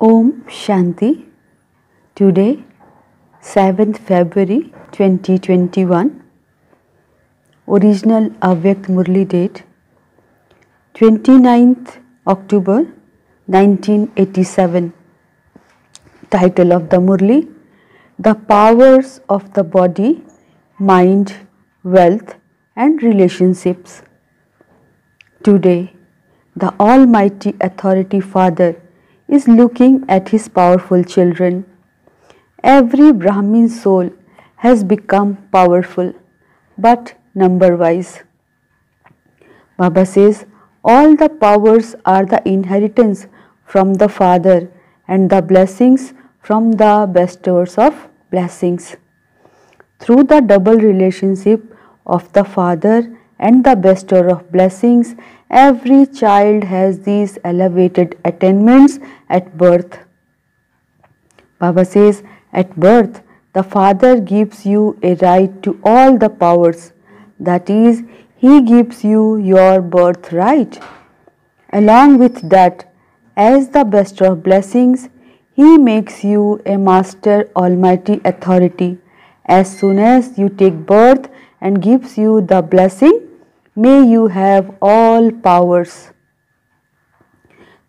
Om Shanti. Today, 7th February 2021. Original Avyakt Murli date 29th October 1987. Title of the Murli: The Powers of the Body, Mind, Wealth and Relationships. Today, the Almighty Authority Father is looking at his powerful children. Every Brahmin soul has become powerful, but number-wise. Baba says, all the powers are the inheritance from the Father and the blessings from the bestowers of blessings. Through the double relationship of the Father and the bestower of blessings, every child has these elevated attainments at birth. Baba says, at birth, the Father gives you a right to all the powers. That is, He gives you your birthright. Along with that, as the bestower of blessings, He makes you a Master Almighty Authority. As soon as you take birth and gives you the blessing, may you have all powers.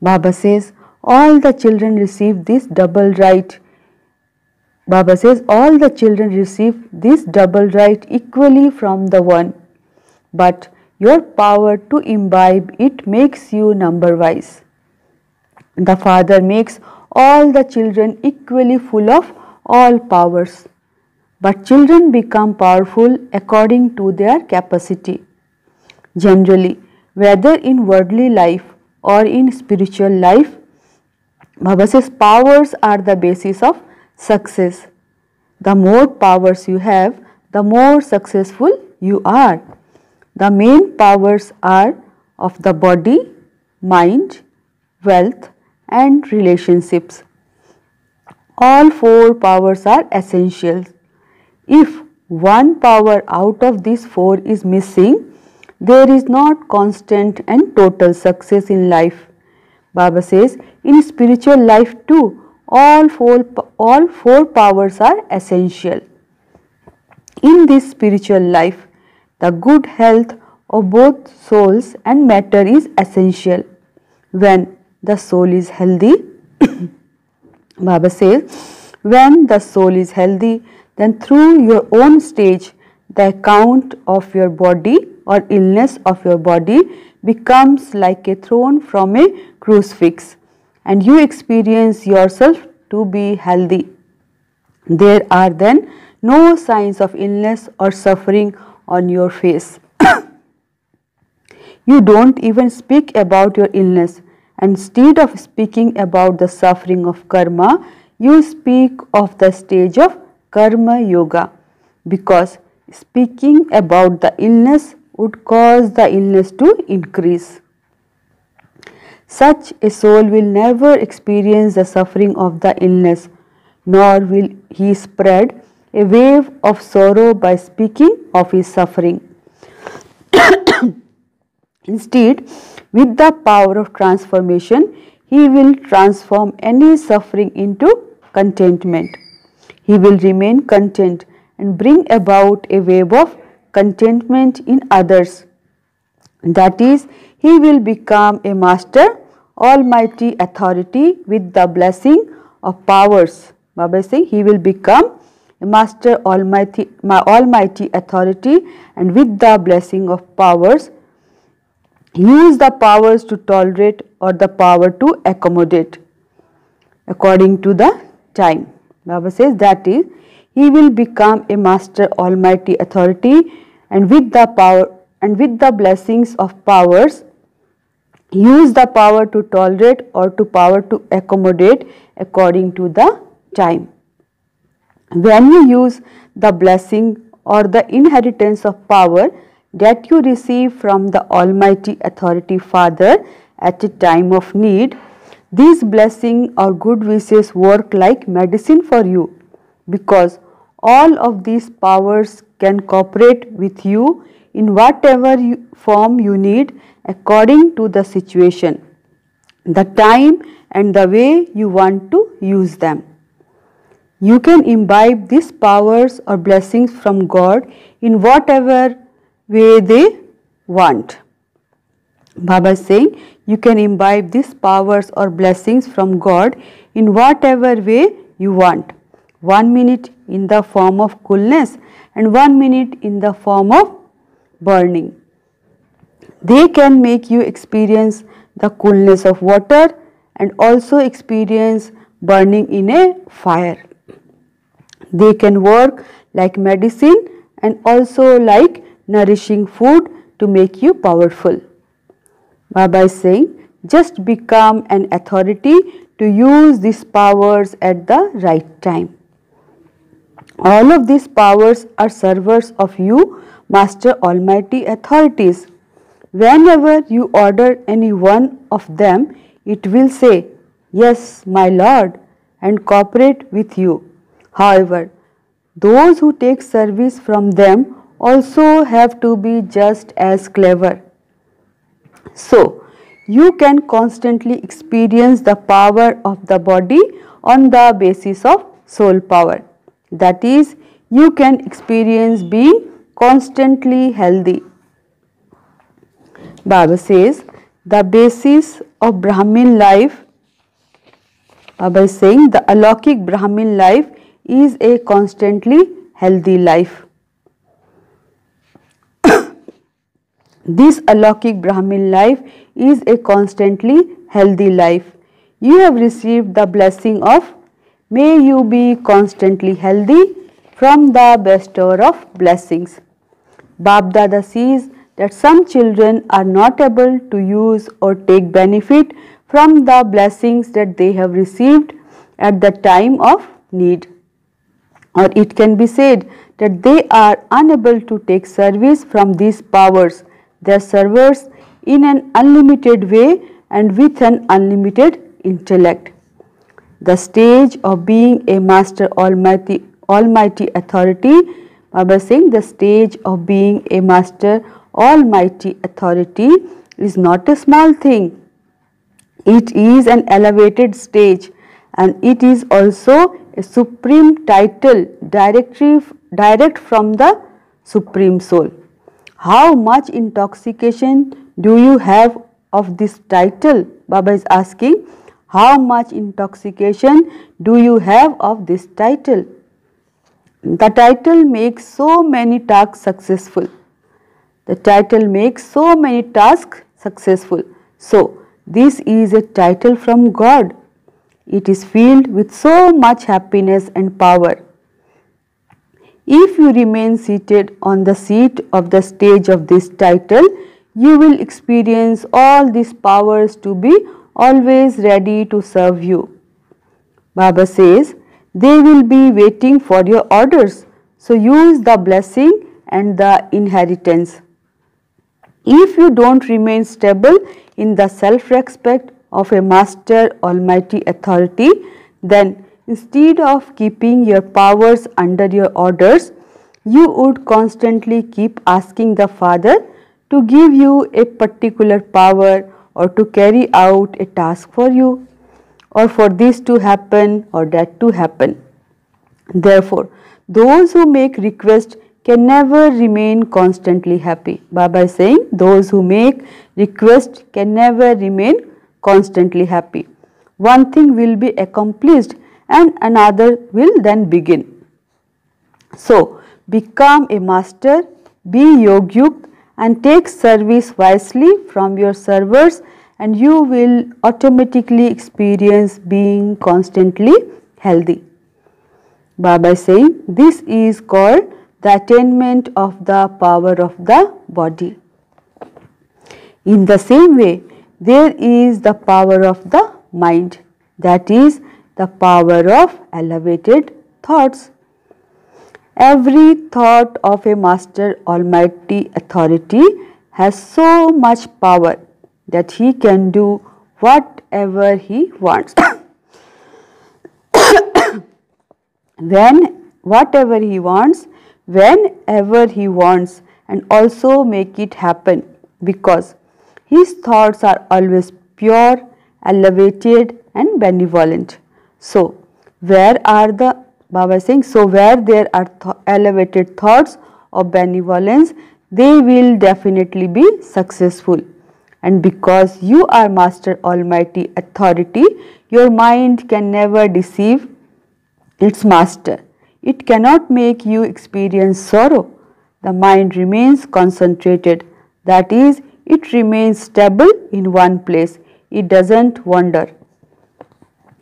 Baba says, all the children receive this double right. Baba says, all the children receive this double right equally from the One. But your power to imbibe it makes you number-wise. The Father makes all the children equally full of all powers. But children become powerful according to their capacity. Generally, whether in worldly life or in spiritual life, Baba says powers are the basis of success. The more powers you have, the more successful you are. The main powers are of the body, mind, wealth and relationships. All four powers are essential. If one power out of these four is missing, there is not constant and total success in life. Baba says, in spiritual life too, all four powers are essential. In this spiritual life, the good health of both souls and matter is essential. When the soul is healthy, Baba says, when the soul is healthy, then through your own stage, the account of your body or illness of your body becomes like a throne from a crucifix, and you experience yourself to be healthy. There are then no signs of illness or suffering on your face. You don't even speak about your illness, and instead of speaking about the suffering of karma, you speak of the stage of karma yoga, because speaking about the illness would cause the illness to increase. Such a soul will never experience the suffering of the illness, nor will he spread a wave of sorrow by speaking of his suffering. Instead, with the power of transformation, he will transform any suffering into contentment. He will remain content and bring about a wave of contentment in others. That is, he will become a Master Almighty Authority with the blessing of powers. Baba is saying he will become a Master Almighty Authority, and with the blessing of powers, use the powers to tolerate or the power to accommodate according to the time. Baba says that is, he will become a Master Almighty Authority, and with the power and with the blessings of powers, use the power to tolerate or to power to accommodate according to the time. When you use the blessing or the inheritance of power that you receive from the Almighty Authority Father at a time of need, these blessings or good wishes work like medicine for you, because all of these powers can cooperate with you in whatever form you need according to the situation, the time and the way you want to use them. You can imbibe these powers or blessings from God in whatever way they want. Baba is saying you can imbibe these powers or blessings from God in whatever way you want. 1 minute in the form of coolness and 1 minute in the form of burning. They can make you experience the coolness of water and also experience burning in a fire. They can work like medicine and also like nourishing food to make you powerful. Baba is saying just become an authority to use these powers at the right time. All of these powers are servers of you, Master Almighty authorities. Whenever you order any one of them, it will say, "Yes, my Lord," and cooperate with you. However, those who take service from them also have to be just as clever. So, you can constantly experience the power of the body on the basis of soul power. That is, you can experience being constantly healthy. Baba says, the basis of Brahmin life, Baba is saying the alaukic Brahmin life is a constantly healthy life. This alaukic Brahmin life is a constantly healthy life. You have received the blessing of "May you be constantly healthy" from the bestower of blessings. Bab Dada sees that some children are not able to use or take benefit from the blessings that they have received at the time of need. Or it can be said that they are unable to take service from these powers. They are servers in an unlimited way and with an unlimited intellect. The stage of being a Master Almighty authority, Baba is saying the stage of being a Master Almighty authority is not a small thing. It is an elevated stage and it is also a supreme title direct from the Supreme Soul. How much intoxication do you have of this title? Baba is asking, how much intoxication do you have of this title? The title makes so many tasks successful. The title makes so many tasks successful. So, this is a title from God. It is filled with so much happiness and power. If you remain seated on the seat of the stage of this title, you will experience all these powers to be always ready to serve you. Baba says, they will be waiting for your orders. So use the blessing and the inheritance. If you don't remain stable in the self-respect of a Master Almighty authority, then instead of keeping your powers under your orders, you would constantly keep asking the Father to give you a particular power or to carry out a task for you, or for this to happen or that to happen. Therefore, those who make requests can never remain constantly happy. Baba is saying those who make requests can never remain constantly happy. One thing will be accomplished and another will then begin. So, become a master, be yogyukt and take service wisely from your servers, and you will automatically experience being constantly healthy. Baba is saying this is called the attainment of the power of the body. In the same way, there is the power of the mind, that is the power of elevated thoughts. Every thought of a Master Almighty authority has so much power that he can do whatever he wants. Whatever he wants, whenever he wants, and also make it happen, because his thoughts are always pure elevated and benevolent. So, where are the Baba is saying, so where there are elevated thoughts of benevolence, they will definitely be successful. And because you are Master Almighty Authority, your mind can never deceive its master. It cannot make you experience sorrow. The mind remains concentrated. That is, it remains stable in one place. It doesn't wander.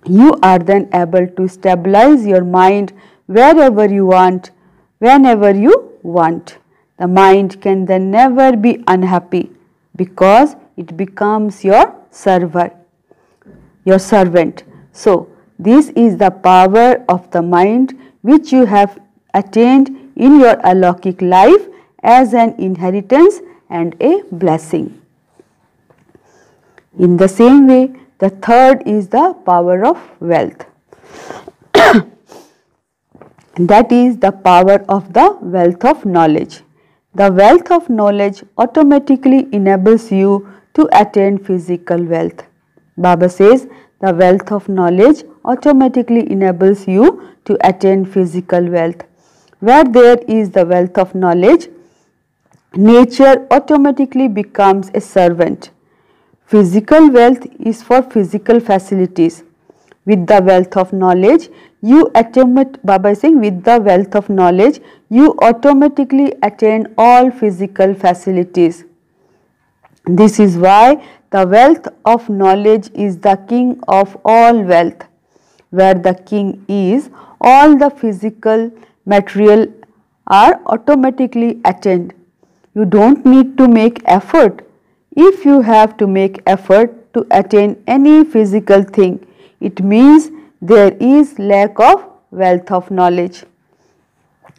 You are then able to stabilize your mind wherever you want, whenever you want. The mind can then never be unhappy because it becomes your servant. So, this is the power of the mind which you have attained in your alokik life as an inheritance and a blessing. In the same way, the third is the power of wealth. That is the power of the wealth of knowledge. The wealth of knowledge automatically enables you to attain physical wealth. Baba says the wealth of knowledge automatically enables you to attain physical wealth. Where there is the wealth of knowledge, nature automatically becomes a servant. Physical wealth is for physical facilities. With the wealth of knowledge, Baba is saying, with the wealth of knowledge, you automatically attain all physical facilities. This is why the wealth of knowledge is the king of all wealth. Where the king is, all the physical material are automatically attained. You don't need to make effort. If you have to make effort to attain any physical thing, it means there is lack of wealth of knowledge.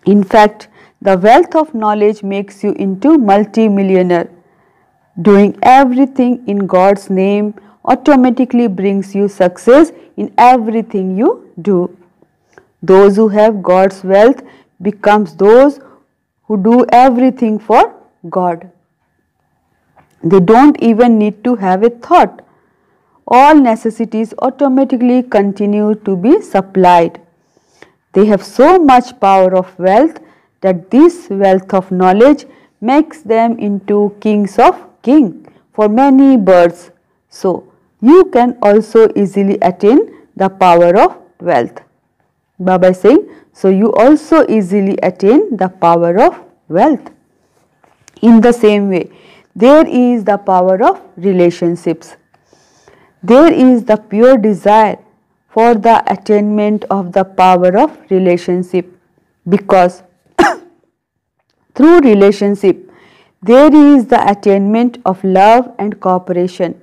In fact, the wealth of knowledge makes you into multi-millionaire. Doing everything in God's name automatically brings you success in everything you do. Those who have God's wealth becomes those who do everything for God. They don't even need to have a thought. All necessities automatically continue to be supplied. They have so much power of wealth that this wealth of knowledge makes them into kings of kings for many birds. So, you can also easily attain the power of wealth. Baba is saying, so you also easily attain the power of wealth. In the same way, there is the power of relationships. There is the pure desire for the attainment of the power of relationship, because through relationship there is the attainment of love and cooperation.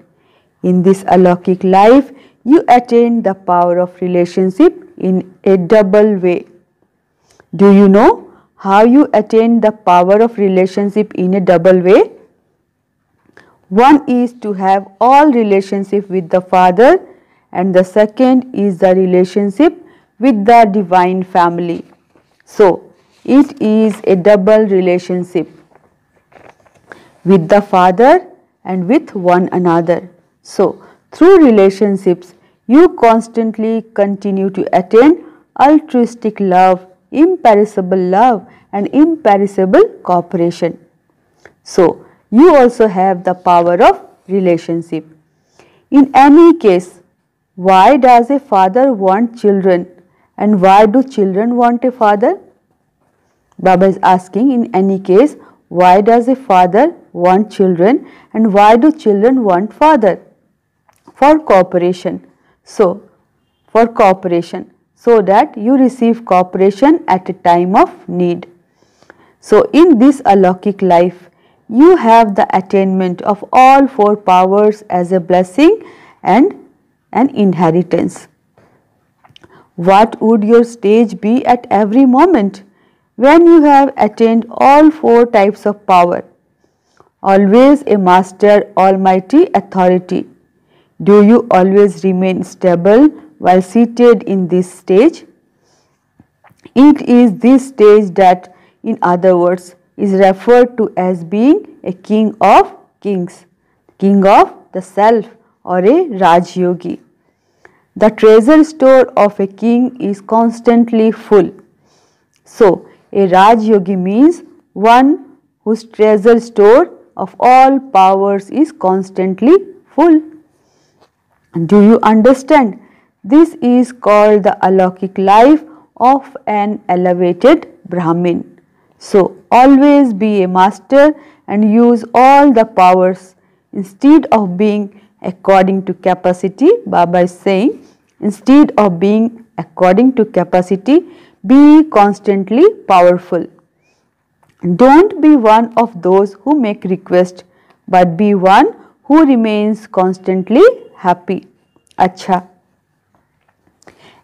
In this alokik life, you attain the power of relationship in a double way. Do you know how you attain the power of relationship in a double way? One is to have all relationship with the Father, and the second is the relationship with the divine family. So, it is a double relationship with the Father and with one another. So, through relationships, you constantly continue to attain altruistic love, imperishable and imperishable cooperation. So, you also have the power of relationship. In any case, why does a father want children and why do children want a father? Baba is asking, in any case, why does a father want children and why do children want father? For cooperation. So, for cooperation, so that you receive cooperation at a time of need. So, in this alokik life, you have the attainment of all four powers as a blessing and an inheritance. What would your stage be at every moment when you have attained all four types of power? Always a Master Almighty Authority. Do you always remain stable while seated in this stage? It is this stage that, in other words, is referred to as being a king of kings, king of the self or a Raj Yogi. The treasure store of a king is constantly full. So, a Raj Yogi means one whose treasure store of all powers is constantly full. Do you understand? This is called the alaukic life of an elevated Brahmin. So, always be a master and use all the powers. Instead of being according to capacity, Baba is saying, instead of being according to capacity, be constantly powerful. Don't be one of those who make request, but be one who remains constantly happy. Acha.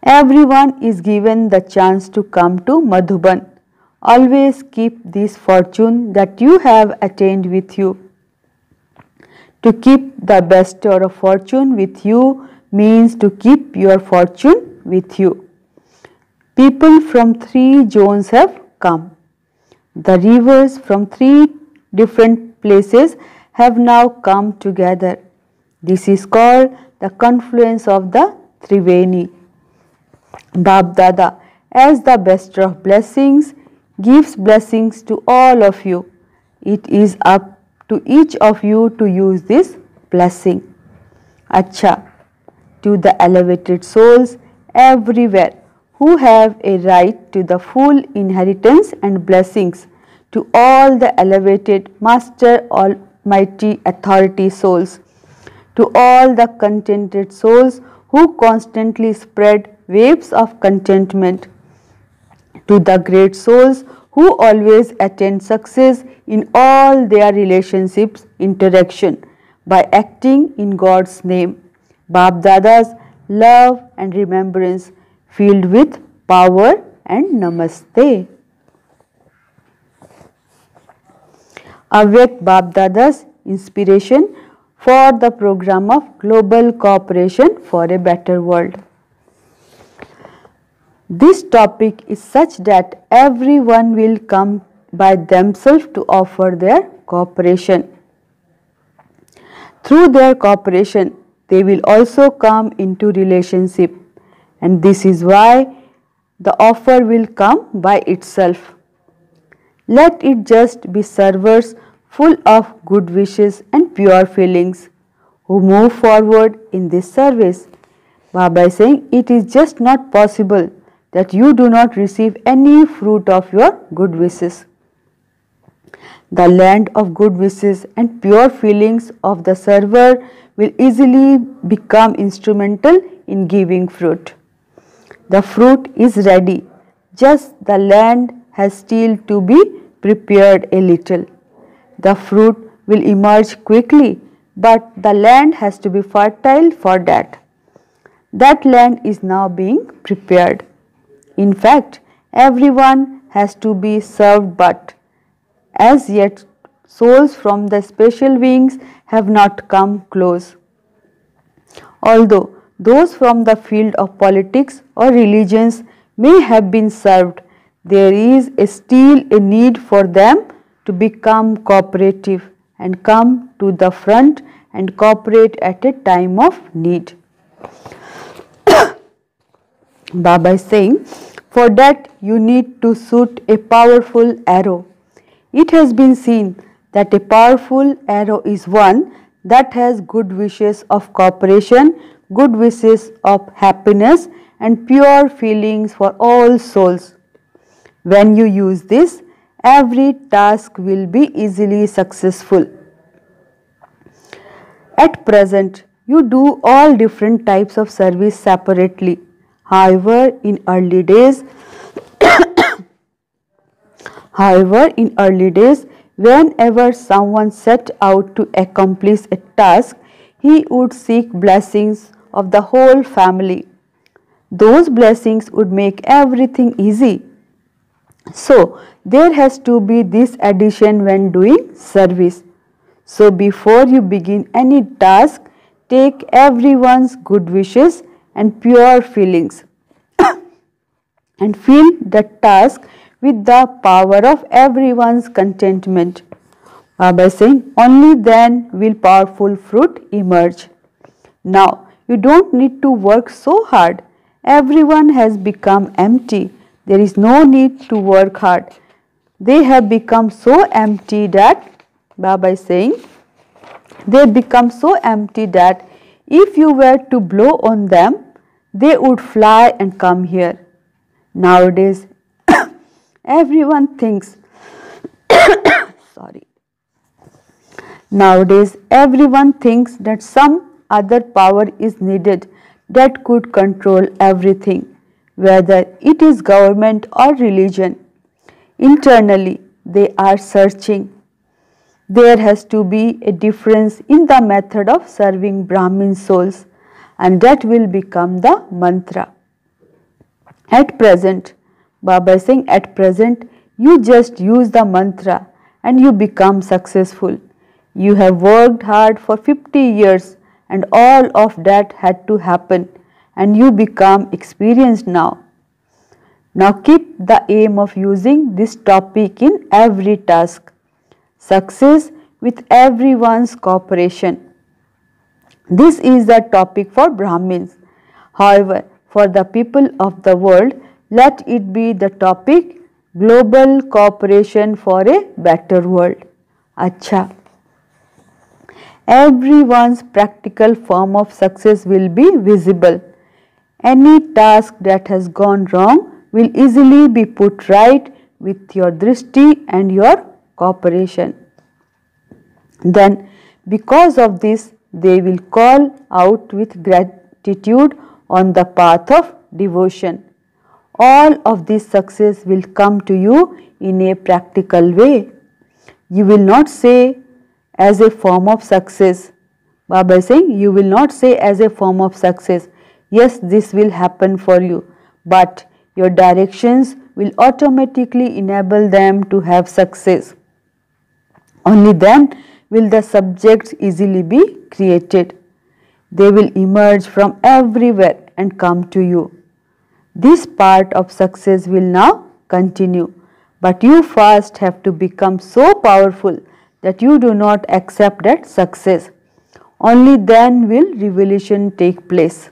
Everyone is given the chance to come to Madhuban. Always keep this fortune that you have attained with you. To keep the bestower of fortune with you means to keep your fortune with you. People from 3 zones have come. The rivers from 3 different places have now come together. This is called the confluence of the Triveni. Bap Dada, as the bestower of blessings, gives blessings to all of you. It is up to each of you to use this blessing. Acha, to the elevated souls everywhere who have a right to the full inheritance and blessings, to all the elevated Master Almighty Authority souls, to all the contented souls who constantly spread waves of contentment, to the great souls who always attain success in all their relationships interaction by acting in God's name. Bap Dada's love and remembrance filled with power and namaste. Avyakt Bap Dada's inspiration for the program of Global Cooperation for a Better World. This topic is such that everyone will come by themselves to offer their cooperation. Through their cooperation, they will also come into relationship, and this is why the offer will come by itself. Let it just be servers full of good wishes and pure feelings who move forward in this service. Baba is saying it is just not possible that you do not receive any fruit of your good wishes. The land of good wishes and pure feelings of the server will easily become instrumental in giving fruit. The fruit is ready, just the land has still to be prepared a little. The fruit will emerge quickly, but the land has to be fertile for that. That land is now being prepared. In fact, everyone has to be served, but as yet souls from the special wings have not come close. Although those from the field of politics or religions may have been served, there is still a need for them to become cooperative and come to the front and cooperate at a time of need. Baba is saying, for that you need to shoot a powerful arrow. It has been seen that a powerful arrow is one that has good wishes of cooperation, good wishes of happiness, and pure feelings for all souls. When you use this, every task will be easily successful. At present, you do all different types of service separately. However, in early days, whenever someone set out to accomplish a task, he would seek blessings of the whole family. Those blessings would make everything easy. So, there has to be this addition when doing service. So, before you begin any task, take everyone's good wishes and pure feelings and fill the task with the power of everyone's contentment. Baba is saying only then will powerful fruit emerge. Now you don't need to work so hard. Everyone has become empty. There is no need to work hard. They have become so empty that, Baba is saying, they become so empty that if you were to blow on them, they would fly and come here. Nowadays, everyone thinks, Nowadays, everyone thinks that some other power is needed that could control everything, whether it is government or religion. Internally, they are searching. There has to be a difference in the method of serving Brahmin souls, and that will become the mantra. At present, Baba is saying, at present, you just use the mantra and you become successful. You have worked hard for 50 years and all of that had to happen and you become experienced now. Now keep the aim of using this topic in every task. Success with everyone's cooperation. This is the topic for Brahmins. However, for the people of the world, let it be the topic global cooperation for a better world. Acha. Everyone's practical form of success will be visible. Any task that has gone wrong will easily be put right with your drishti and your cooperation. Then, because of this, they will call out with gratitude on the path of devotion. All of this success will come to you in a practical way. You will not say as a form of success. Baba is saying you will not say as a form of success, yes, this will happen for you, but your directions will automatically enable them to have success. Only then will the subjects easily be created. They will emerge from everywhere and come to you. This part of success will now continue, but you first have to become so powerful that you do not accept that success. Only then will revelation take place.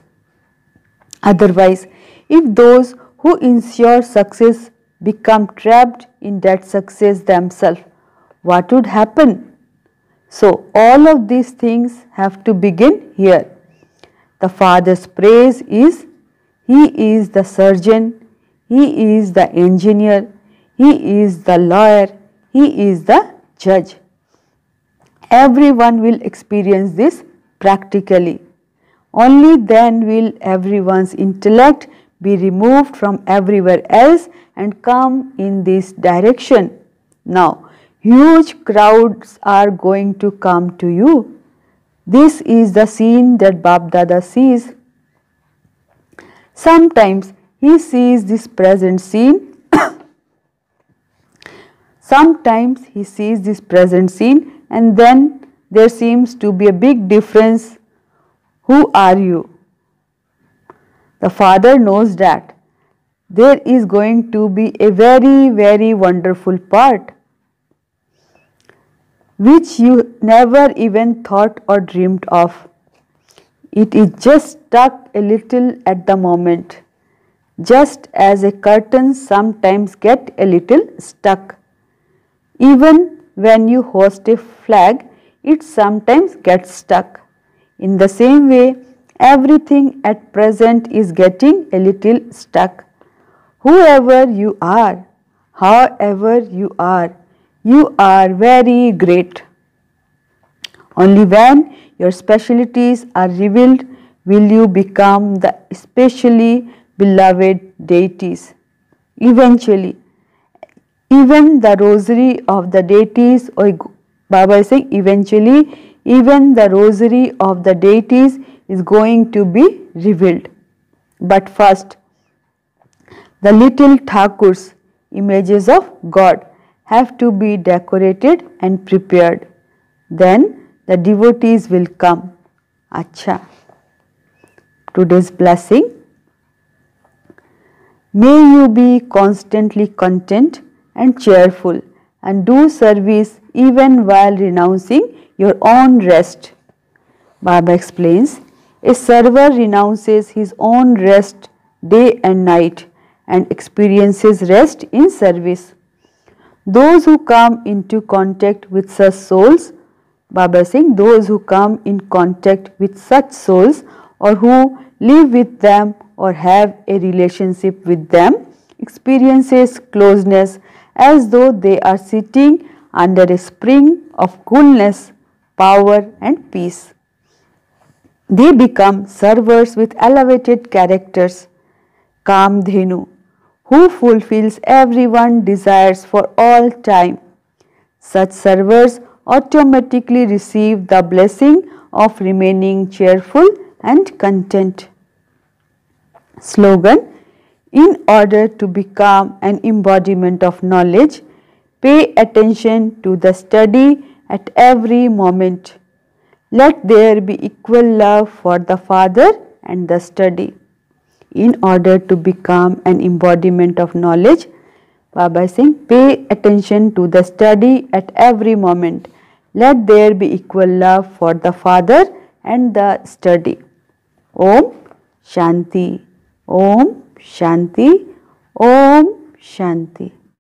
Otherwise, if those who ensure success become trapped in that success themselves, what would happen? So, all of these things have to begin here. The Father's praise is, He is the surgeon, He is the engineer, He is the lawyer, He is the judge. Everyone will experience this practically. Only then will everyone's intellect be removed from everywhere else and come in this direction. Now, huge crowds are going to come to you. This is the scene that Bap Dada sees. Sometimes he sees this present scene. Sometimes he sees this present scene and then there seems to be a big difference. Who are you? The Father knows that there is going to be a very, very wonderful part which you never even thought or dreamed of. It is just stuck a little at the moment, just as a curtain sometimes get a little stuck. Even when you hoist a flag, it sometimes gets stuck. In the same way, everything at present is getting a little stuck. Whoever you are, however you are very great. Only when your specialities are revealed will you become the especially beloved deities. Eventually, even the rosary of the deities, or Baba is saying eventually, even the rosary of the deities is going to be revealed. But first, the little Thakurs, images of God, have to be decorated and prepared. Then the devotees will come. Acha. Today's blessing. May you be constantly content and cheerful and do service even while renouncing your own rest. Baba explains, A server renounces his own rest day and night and experiences rest in service. Those who come into contact with such souls, Baba is saying, those who come in contact with such souls or who live with them or have a relationship with them experiences closeness as though they are sitting under a spring of coolness, power and peace. They become servers with elevated characters, Kamdhenu, who fulfills everyone's desires for all time. Such servers automatically receive the blessing of remaining cheerful and content. Slogan: in order to become an embodiment of knowledge, pay attention to the study at every moment. Let there be equal love for the Father and the study. In order to become an embodiment of knowledge, Baba is saying, pay attention to the study at every moment. Let there be equal love for the Father and the study. Om Shanti. Om Shanti. Om Shanti.